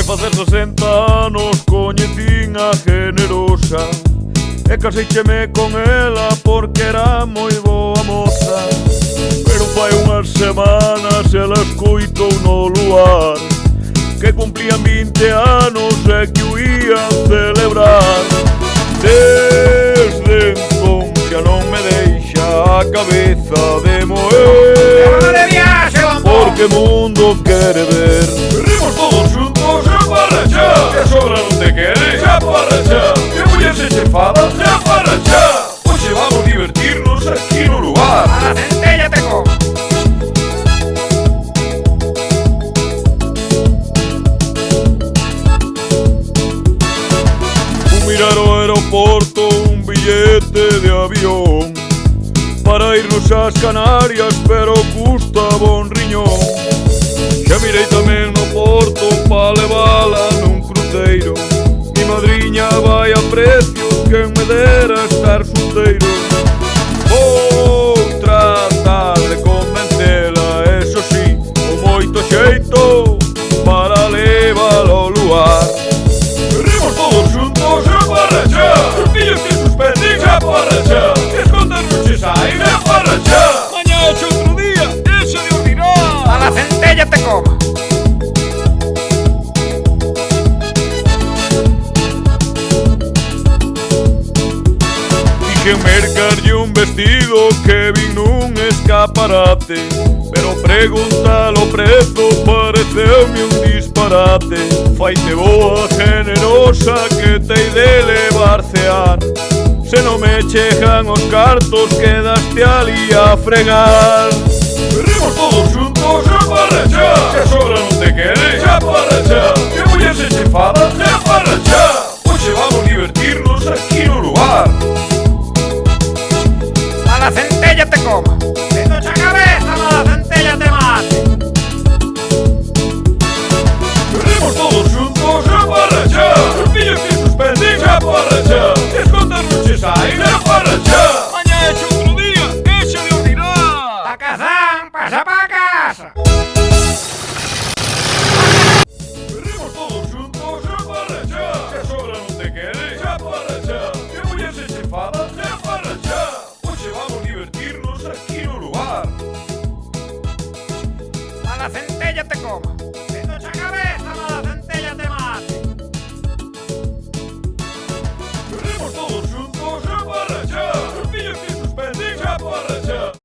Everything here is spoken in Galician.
facer 60 anos coñecín a Generosa e caseicheme con ela porque era moi boa moza. Pero fai unhas semanas ela escoitou no luar que cumplían 20 anos e que o ían celebrar. Desde entón xa non me deixa a cabeza de moer, porque mundo quere ver. Rimos todos juntos xa para xa, que sobra non te quere xa para xa, que muller se chefada xa para xa. Hoxe vamos divertirnos aquí no lugar. A la centella te como. Mirar ao aeroporto un billete de avión para irnos ás Canarias, pero custaba un riñón. Xa mirei tamén no Porto pa levala nun cruceiro. Mi madriña vai a precios que me dera estar solteiro. Vou tratar de convencela, eso sí, con moito xeito para levala ao lugar. Rimos todos juntos xa para xa, os pillos que suspendín xa para xa, que as contas non che saen xa para xa. Mañá é outro día, eso de ordinar. A la centella te coma. Dixen mercarlle un vestido que vin nun escaparate, pero preguntar o prezo pareceume un disparate. Faite boa, Generosa, que tei de levar cear. Se non me chegan os cartos, quedaste ali a fregar. Rimos todos juntos xa para xa, que sobra non te quere xa para xa, que muller se chefada xa para xa. Hoxe vamos divertirnos aquí no lugar. A la centella te coma. Vendo xa cabeza, no la centella te mate. Rimos todos juntos xa para xa, os pillos que suspendín xa para xa, que as contas non che saen xa para xa. Mañá é outro día, deixa de ordinar. A Kazán, pasa pa casa. Rimos todos juntos xa para xa, que sobra non te quere xa para xa, que muller se chefada xa para xa. Hoxe vamos divertirnos aquí no lugar. A la centella te coma.